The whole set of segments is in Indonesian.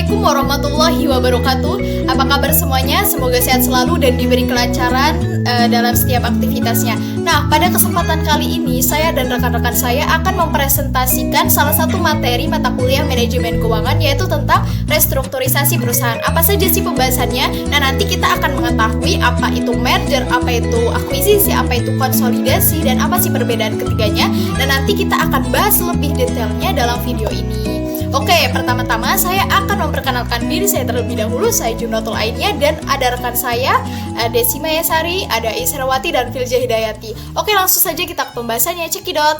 Assalamualaikum warahmatullahi wabarakatuh. Apa kabar semuanya? Semoga sehat selalu dan diberi kelancaran dalam setiap aktivitasnya. Nah, pada kesempatan kali ini saya dan rekan-rekan saya akan mempresentasikan salah satu materi mata kuliah manajemen keuangan, yaitu tentang restrukturisasi perusahaan. Apa saja sih pembahasannya? Nah, nanti kita akan mengetahui apa itu merger, apa itu akuisisi, apa itu konsolidasi, dan apa sih perbedaan ketiganya. Dan nanti kita akan bahas lebih detailnya dalam video ini. Oke, pertama-tama saya akan memperkenalkan diri saya terlebih dahulu. Saya Jumnatul Ainia dan ada rekan saya Desi Mayasari, ada Israwati dan Filja Hidayati. Oke, langsung saja kita ke pembahasannya. Cekidot.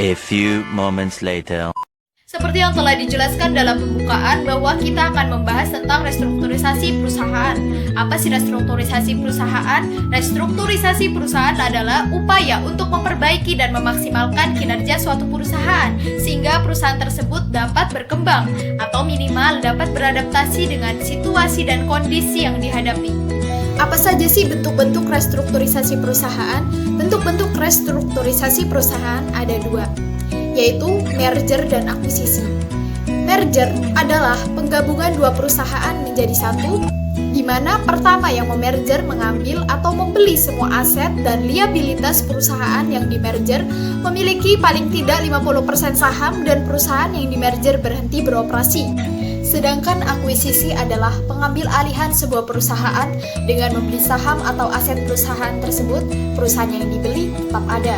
A few moments later. Seperti yang telah dijelaskan dalam pembukaan bahwa kita akan membahas tentang restrukturisasi perusahaan. Apa sih restrukturisasi perusahaan? Restrukturisasi perusahaan adalah upaya untuk memperbaiki dan memaksimalkan kinerja suatu perusahaan sehingga perusahaan tersebut dapat berkembang atau minimal dapat beradaptasi dengan situasi dan kondisi yang dihadapi. Apa saja sih bentuk-bentuk restrukturisasi perusahaan? Bentuk-bentuk restrukturisasi perusahaan ada dua, yaitu merger dan akuisisi. Merger adalah penggabungan dua perusahaan menjadi satu, di mana pertama yang memerger mengambil atau membeli semua aset dan liabilitas perusahaan yang dimerger, memiliki paling tidak 50% saham dan perusahaan yang dimerger berhenti beroperasi. Sedangkan akuisisi adalah pengambil alihan sebuah perusahaan dengan membeli saham atau aset perusahaan tersebut, perusahaan yang dibeli tetap ada.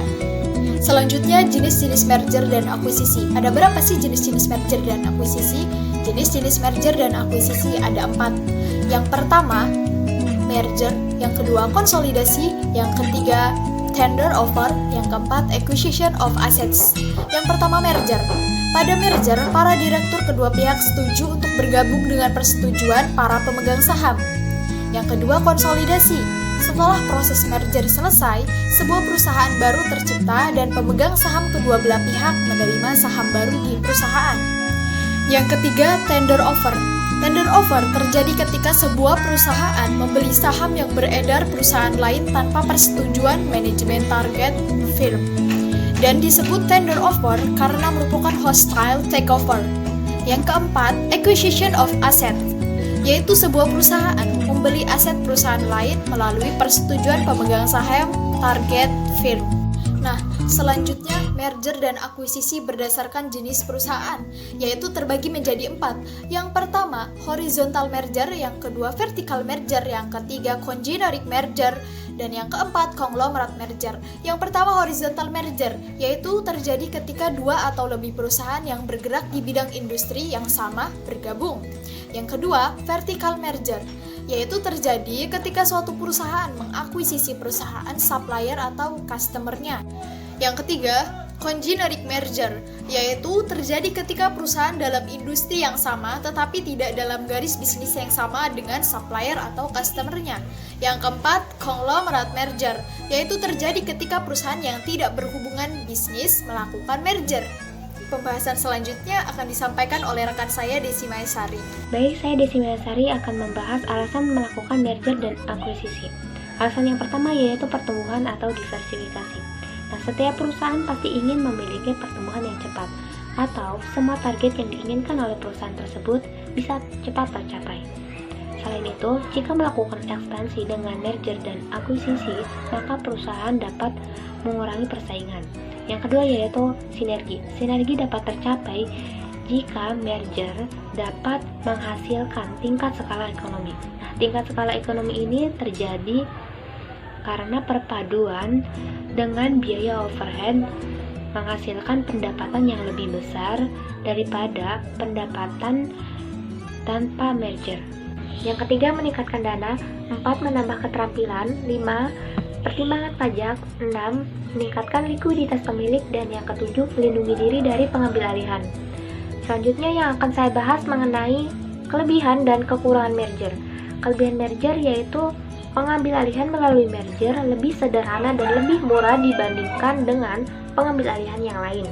Selanjutnya, jenis-jenis merger dan akuisisi. Ada berapa sih jenis-jenis merger dan akuisisi? Jenis-jenis merger dan akuisisi ada 4. Yang pertama, merger. Yang kedua, konsolidasi. Yang ketiga, tender offer. Yang keempat, acquisition of assets. Yang pertama, merger. Pada merger, para direktur kedua pihak setuju untuk bergabung dengan persetujuan para pemegang saham. Yang kedua, konsolidasi. Setelah proses merger selesai, sebuah perusahaan baru tercipta dan pemegang saham kedua belah pihak menerima saham baru di perusahaan. Yang ketiga, tender offer. Tender offer terjadi ketika sebuah perusahaan membeli saham yang beredar perusahaan lain tanpa persetujuan manajemen target firm, dan disebut tender offer karena merupakan hostile takeover. Yang keempat, acquisition of asset, yaitu sebuah perusahaan membeli aset perusahaan lain melalui persetujuan pemegang saham target firm. Nah, selanjutnya merger dan akuisisi berdasarkan jenis perusahaan, yaitu terbagi menjadi 4. Yang pertama, horizontal merger, yang kedua vertical merger, yang ketiga congeneric merger, dan yang keempat conglomerate merger. Yang pertama, horizontal merger, yaitu terjadi ketika dua atau lebih perusahaan yang bergerak di bidang industri yang sama bergabung. Yang kedua, vertical merger, yaitu terjadi ketika suatu perusahaan mengakuisisi perusahaan supplier atau customer-nya. Yang ketiga, congeneric merger, yaitu terjadi ketika perusahaan dalam industri yang sama tetapi tidak dalam garis bisnis yang sama dengan supplier atau customer-nya. Yang keempat, conglomerate merger, yaitu terjadi ketika perusahaan yang tidak berhubungan bisnis melakukan merger. Pembahasan selanjutnya akan disampaikan oleh rekan saya Desi Mayasari. Baik, saya Desi Mayasari akan membahas alasan melakukan merger dan akuisisi. Alasan yang pertama yaitu pertumbuhan atau diversifikasi. Nah, setiap perusahaan pasti ingin memiliki pertumbuhan yang cepat, atau semua target yang diinginkan oleh perusahaan tersebut bisa cepat tercapai. Selain itu, jika melakukan ekspansi dengan merger dan akuisisi, maka perusahaan dapat mengurangi persaingan. Yang kedua yaitu sinergi. Sinergi dapat tercapai jika merger dapat menghasilkan tingkat skala ekonomi. Nah, tingkat skala ekonomi ini terjadi karena perpaduan dengan biaya overhead menghasilkan pendapatan yang lebih besar daripada pendapatan tanpa merger. Yang ketiga, meningkatkan dana. 4. Menambah keterampilan. 5. Pertimbangan pajak. 6. Meningkatkan likuiditas pemilik. Dan yang ketujuh, melindungi diri dari pengambil alihan. Selanjutnya yang akan saya bahas mengenai kelebihan dan kekurangan merger. Kelebihan merger yaitu pengambil alihan melalui merger lebih sederhana dan lebih murah dibandingkan dengan pengambil alihan yang lain.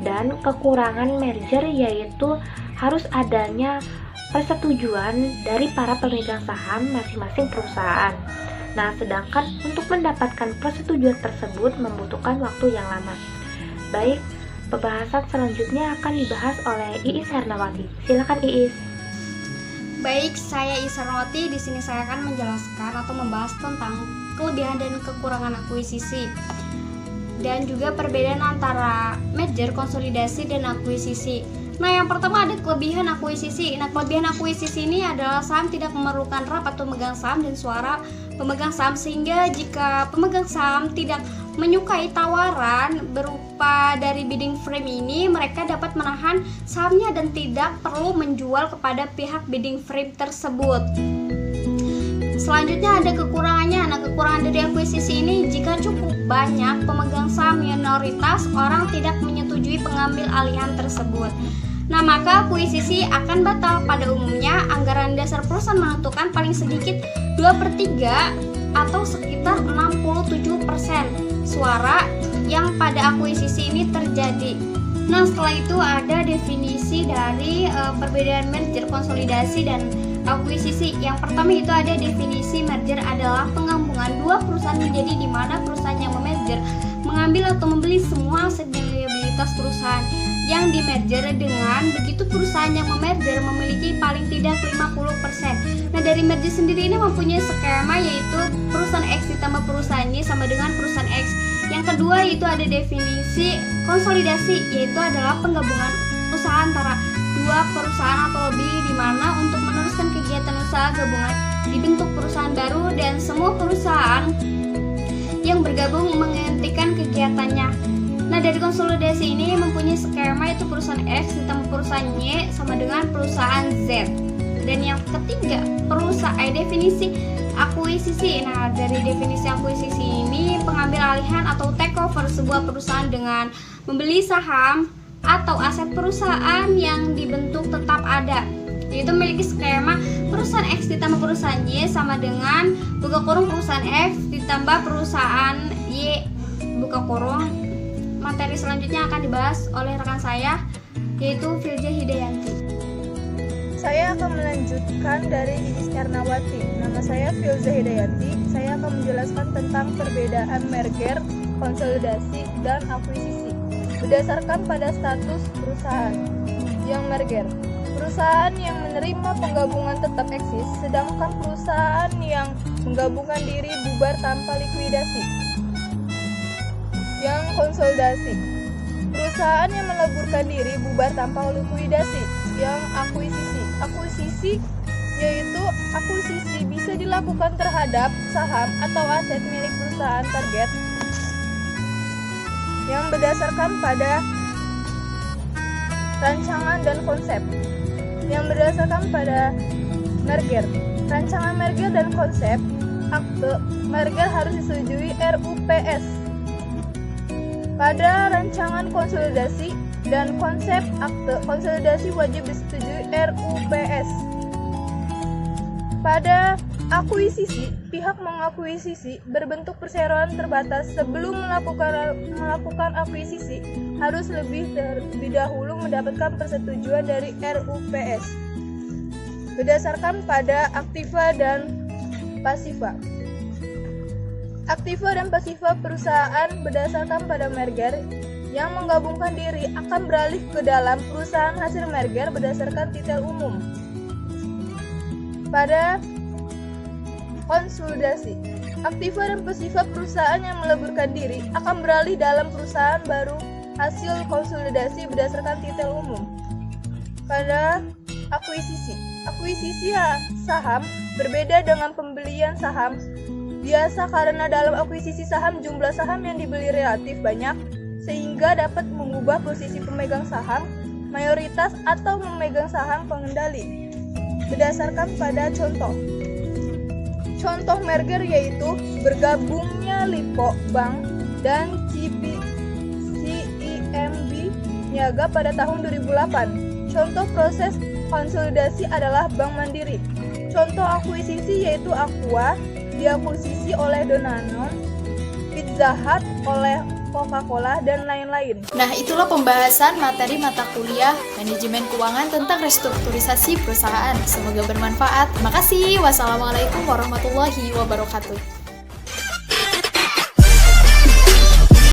Dan kekurangan merger yaitu harus adanya persetujuan dari para pemegang saham masing-masing perusahaan. Nah, sedangkan untuk mendapatkan persetujuan tersebut membutuhkan waktu yang lama. Baik, Pembahasan selanjutnya akan dibahas oleh Iis Hernawati. Silakan Iis. Baik, saya Isarwati. Di sini saya akan menjelaskan atau membahas tentang kelebihan dan kekurangan akuisisi dan juga perbedaan antara merger, konsolidasi, dan akuisisi. Nah, yang pertama ada kelebihan akuisisi. Nah, kelebihan akuisisi ini adalah saham tidak memerlukan rapat pemegang saham dan suara pemegang saham, sehingga jika pemegang saham tidak menyukai tawaran berupa dari bidding frame ini, mereka dapat menahan sahamnya dan tidak perlu menjual kepada pihak bidding frame tersebut. Selanjutnya ada kekurangannya. Nah, kekurangan dari akuisisi ini jika cukup banyak pemegang saham minoritas, orang tidak menyetujui pengambil alihan tersebut. Nah, maka akuisisi akan batal. Pada umumnya, anggaran dasar perusahaan menentukan paling sedikit 2/3 atau sekitar 67% suara yang pada akuisisi ini terjadi. Nah, setelah itu ada definisi dari perbedaan merger, konsolidasi, dan akuisisi. Yang pertama itu ada definisi merger adalah penggabungan dua perusahaan menjadi di mana perusahaan yang memerger mengambil atau membeli semua aset dan liabilitas perusahaan yang dimerger, dengan begitu perusahaan yang memerger memiliki paling tidak 50%. Nah, dari merger sendiri ini mempunyai skema, yaitu perusahaan X ditambah perusahaan Y sama dengan perusahaan X. Yang kedua itu ada definisi konsolidasi, yaitu adalah penggabungan usaha antara dua perusahaan atau lebih, di mana untuk meneruskan kegiatan usaha gabungan dibentuk perusahaan baru dan semua perusahaan yang bergabung menghentikan kegiatannya. Nah, dari konsolidasi ini mempunyai skema, yaitu perusahaan X ditambah perusahaan Y sama dengan perusahaan Z. Dan yang ketiga, definisi akuisisi. Nah, dari definisi akuisisi ini pengambil alihan atau takeover sebuah perusahaan dengan membeli saham atau aset perusahaan yang dibentuk tetap ada, yaitu memiliki skema perusahaan X ditambah perusahaan Y sama dengan buka kurung perusahaan X ditambah perusahaan Y buka kurung. Materi selanjutnya akan dibahas oleh rekan saya, yaitu Filja Hidayanti. Saya akan melanjutkan dari Iis Ernawati. Nama saya Filza Hidayanti. Saya akan menjelaskan tentang perbedaan merger, konsolidasi, dan akuisisi berdasarkan pada status perusahaan. Yang merger, perusahaan yang menerima penggabungan tetap eksis, sedangkan perusahaan yang menggabungkan diri bubar tanpa likuidasi. Yang konsolidasi, perusahaan yang meleburkan diri bubar tanpa likuidasi. Yang akuisisi yaitu akuisisi bisa dilakukan terhadap saham atau aset milik perusahaan target yang berdasarkan pada rancangan dan konsep. Yang berdasarkan pada merger, rancangan merger dan konsep akte merger harus disetujui RUPS. Pada rancangan konsolidasi dan konsep akte konsolidasi wajib disetujui RUPS. Pada akuisisi, pihak mengakuisisi berbentuk perseroan terbatas sebelum melakukan akuisisi harus lebih dahulu mendapatkan persetujuan dari RUPS. Berdasarkan pada aktiva dan pasiva. Aktiva dan pasiva perusahaan berdasarkan pada merger yang menggabungkan diri akan beralih ke dalam perusahaan hasil merger berdasarkan titel umum. Pada konsolidasi, aktiva dan pasiva perusahaan yang meleburkan diri akan beralih dalam perusahaan baru hasil konsolidasi berdasarkan titel umum. Pada akuisisi, akuisisi saham berbeda dengan pembelian saham biasa karena dalam akuisisi saham jumlah saham yang dibeli relatif banyak sehingga dapat mengubah posisi pemegang saham mayoritas atau memegang saham pengendali. Berdasarkan pada contoh. Contoh merger yaitu bergabungnya Lipo Bank dan CIMB Niaga pada tahun 2008. Contoh proses konsolidasi adalah Bank Mandiri. Contoh akuisisi yaitu Aqua diakuisisi oleh Danone, Pizza Hut oleh Coca-Cola, dan lain-lain. Nah, itulah pembahasan materi mata kuliah Manajemen Keuangan tentang restrukturisasi perusahaan. Semoga bermanfaat. Terima kasih. Wassalamualaikum warahmatullahi wabarakatuh.